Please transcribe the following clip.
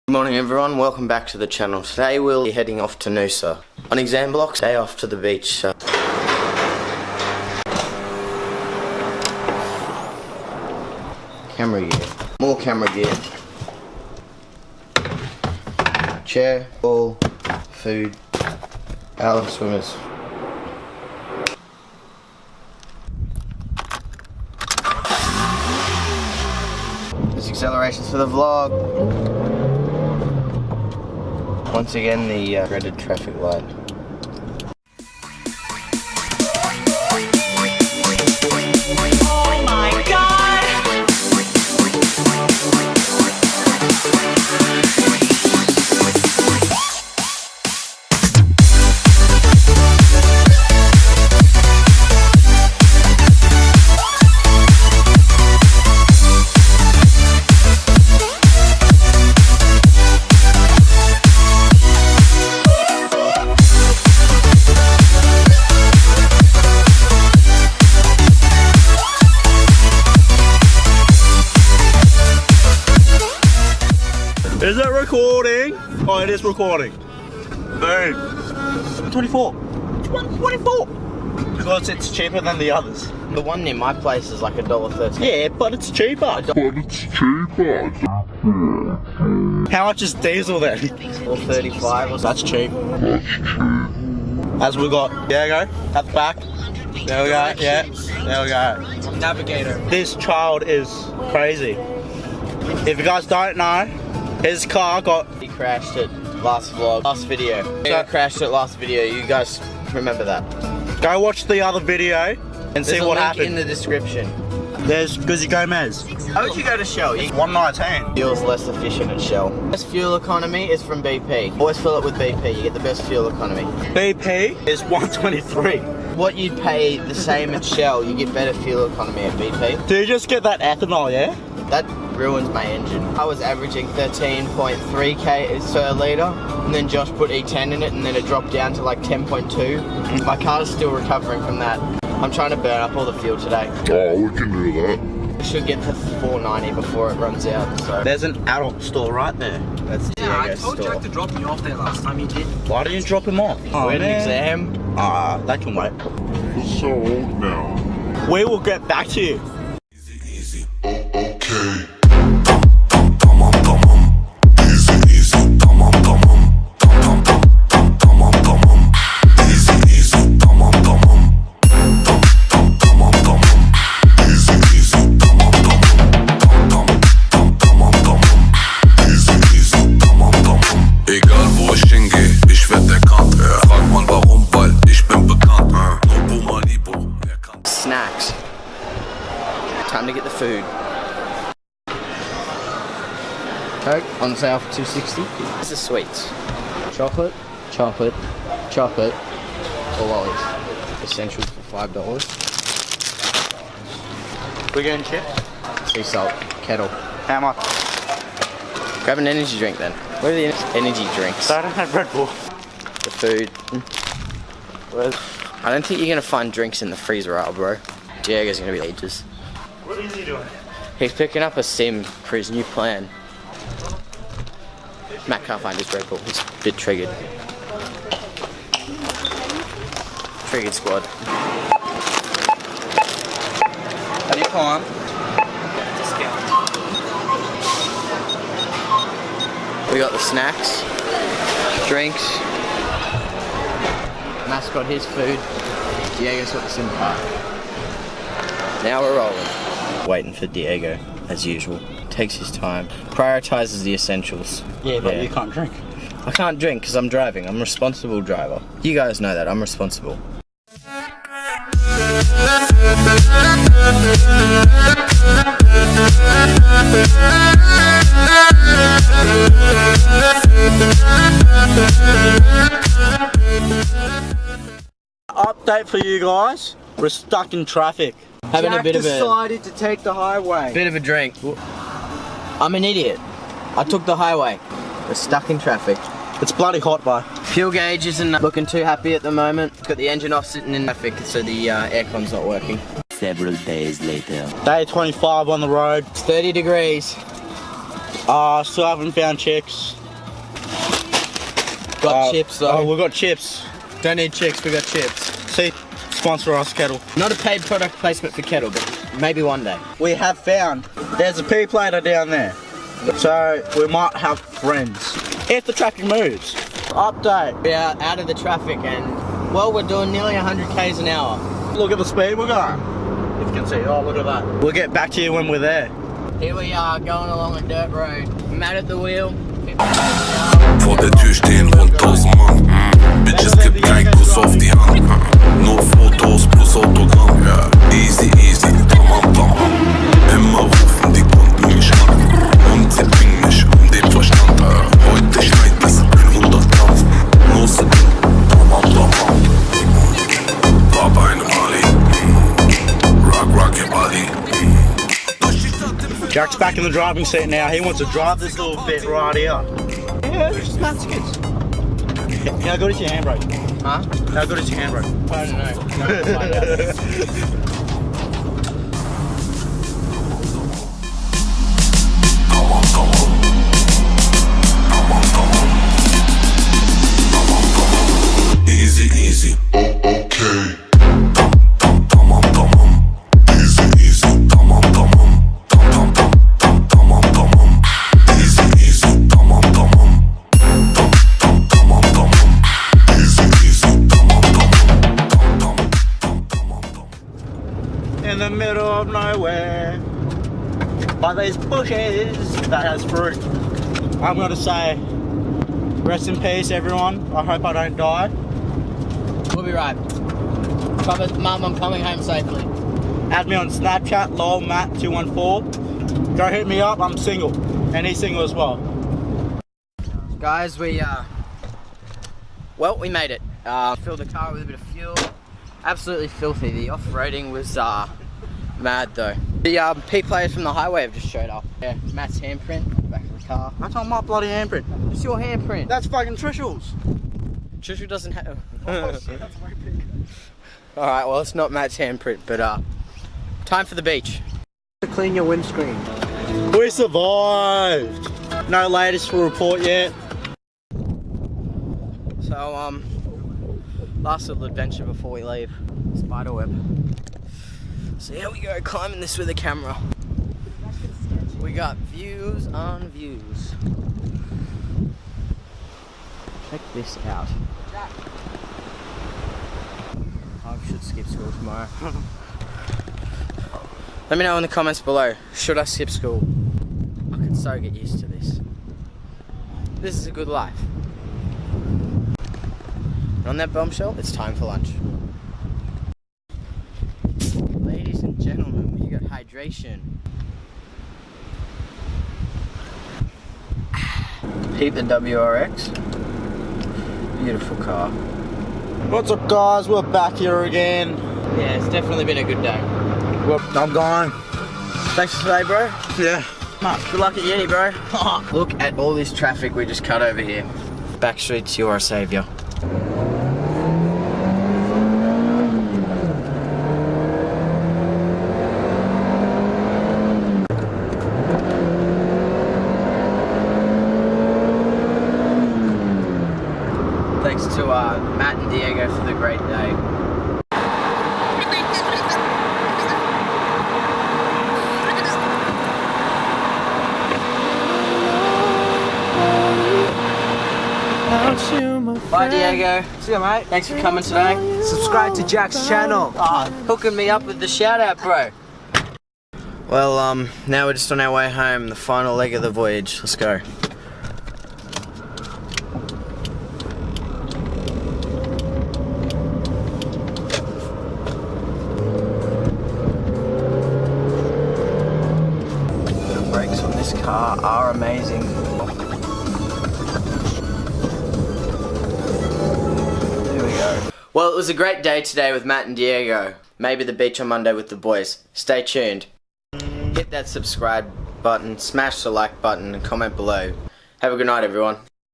Good morning everyone, welcome back to the channel. Today we'll be heading off to Noosa on exam blocks, day off to the beach. So camera gear, more camera gear, chair, ball, food, our swimmers. There's accelerations for the vlog. Once again, the dreaded traffic light. Oh my God! Is it recording? Oh, it is recording. Boom. 24. 24. Because it's cheaper than the others. The one near my place is like $1.13. Yeah, but it's cheaper. How much is diesel then? $4.35 or That's cheap. As we got Diego at the back. There we go. Yeah. There we go. Navigator. This child is crazy. If you guys don't know, his car got... He crashed it last vlog, last video. He crashed it last video, you guys remember that. Go watch the other video and see There's what a link happened. in the description. There's Guzzi Gomez. How would you go to Shell? You 119. fuel's less efficient at Shell. Best fuel economy is from BP. Always fill it with BP, you get the best fuel economy. BP is 123. What you'd pay the same at Shell, you get better fuel economy at BP. Do you just get that ethanol, yeah? That ruins my engine. I was averaging 13.3 k's per litre, and then Josh put E10 in it, and then it dropped down to like 10.2. My car is still recovering from that. I'm trying to burn up all the fuel today. Oh, we can do that. We should get to 490 before it runs out. So There's an adult store right there. that's Yeah, I Diego's told store. Jack to drop me off there last time. He did. Why didn't you drop him off? We had an exam. Ah, that can wait. We're so old now. We will get back to you. Okay. Egal wo ich hingehe, ich werd erkannt. Frag mal warum, weil ich bin bekannt. Nobu Malibu, wer kann? Snacks. Time to get the food. Coke on sale for $2.60. This is sweets. Chocolate, chocolate, chocolate, or lollies. Essentials for $5. We're getting chips. Sea salt, kettle. How much? Grab an energy drink then. Where are the energy drinks? I don't have Red Bull. The food. Where's... I don't think you're gonna find drinks in the freezer aisle, bro. Diego's gonna be ages. What is he doing? He's picking up a sim for his new plan. Matt can't find his Red Bull. He's a bit triggered. Triggered squad. How do you climb? We got the snacks, drinks. Matt's got his food. Diego's got the sim card. Now we're rolling. Waiting for Diego, as usual. Takes his time. Prioritizes the essentials. Yeah, but you can't drink. I can't drink because I'm driving. I'm a responsible driver. You guys know that. I'm responsible. Update for you guys. We're stuck in traffic. Having a bit of a decided to take the highway. bit of a drink. I'm an idiot. I took the highway. We're stuck in traffic. It's bloody hot, bro. Fuel gauge isn't looking too happy at the moment. It's got the engine off sitting in traffic, so the aircon's not working. Several days later. Day 25 on the road. It's 30 degrees. Still haven't found chicks. Got chips though. Oh, we got chips. Don't need chicks, we got chips. See, sponsor us, Kettle. Not a paid product placement for Kettle, but maybe one day. We have found there's a pea plater down there. So we might have friends. If the traffic moves. Update. We are out of the traffic and, well, we're doing nearly 100 k's an hour. Look at the speed we're going. If you can see, oh, look at that. We'll get back to you when we're there. Here we are going along a dirt road. Matt at the wheel. Vor der Tür stehen rund 1000 Mann. Bitches gibt kein Kuss auf die Hand. Nur Fotos plus Autogramm. Ja, easy, easy, tamam, tamam. Immer rufen die Kunden mich an. Und sie bringen mich den Verstand. Heute schneit es 100 Kampf. Los, tamam, tamam. War bei einem Ali. Rock your body. Jack's back in the driving seat now. He wants to drive this little bit right here. Yeah, it's just Mexicans. How good is your handbrake? Huh? How good is your handbrake? I don't know. Easy, easy. Okay. Tamam, tamam. Easy, easy. Tamam, tamam. Tamam, tamam. Easy, easy. Tamam, tamam. Tamam, tamam. Easy, easy. Tamam, tamam. In the middle of nowhere, by these bushes that has fruit. I'm gonna say, rest in peace, everyone. I hope I don't die. We'll be right. Papa, Mum, I'm coming home safely. Add me on Snapchat, lolmatt214. Go hit me up. I'm single, and he's single as well. Guys, we made it. Filled the car with a bit of fuel. Absolutely filthy. The off-roading was mad though. The P players from the highway have just showed up. Yeah, Matt's handprint on the back of the car. That's on my bloody handprint. It's your handprint. That's fucking Trishal's. Trisha doesn't have. Oh shit, that's way big. All right, well it's not Matt's handprint, but time for the beach. To clean your windscreen. We survived. No latest to report yet. So last little adventure before we leave. Spiderweb. So here we go, climbing this with a camera. We got views on views. Check this out. I should skip school tomorrow. Let me know in the comments below, should I skip school? I can so get used to this. This is a good life. And on that bombshell, it's time for lunch. Ladies and gentlemen, you got hydration. Peep the WRX. Beautiful car. What's up, guys? We're back here again. Yeah, it's definitely been a good day. Well, I'm going. Thanks for today, bro. Yeah. Good luck at uni, bro. Look at all this traffic we just cut over here. Backstreets, you are a saviour. Thanks to Matt and Diego for the great day. Bye, Diego. See ya, mate. Thanks for coming today. Subscribe to Jack's channel. Hooking me up with the shout out, bro. Well, now we're just on our way home, the final leg of the voyage. Let's go. The brakes on this car are amazing. Well, it was a great day today with Matt and Diego. Maybe the beach on Monday with the boys. Stay tuned. Hit that subscribe button, smash the like button, and comment below. Have a good night, everyone.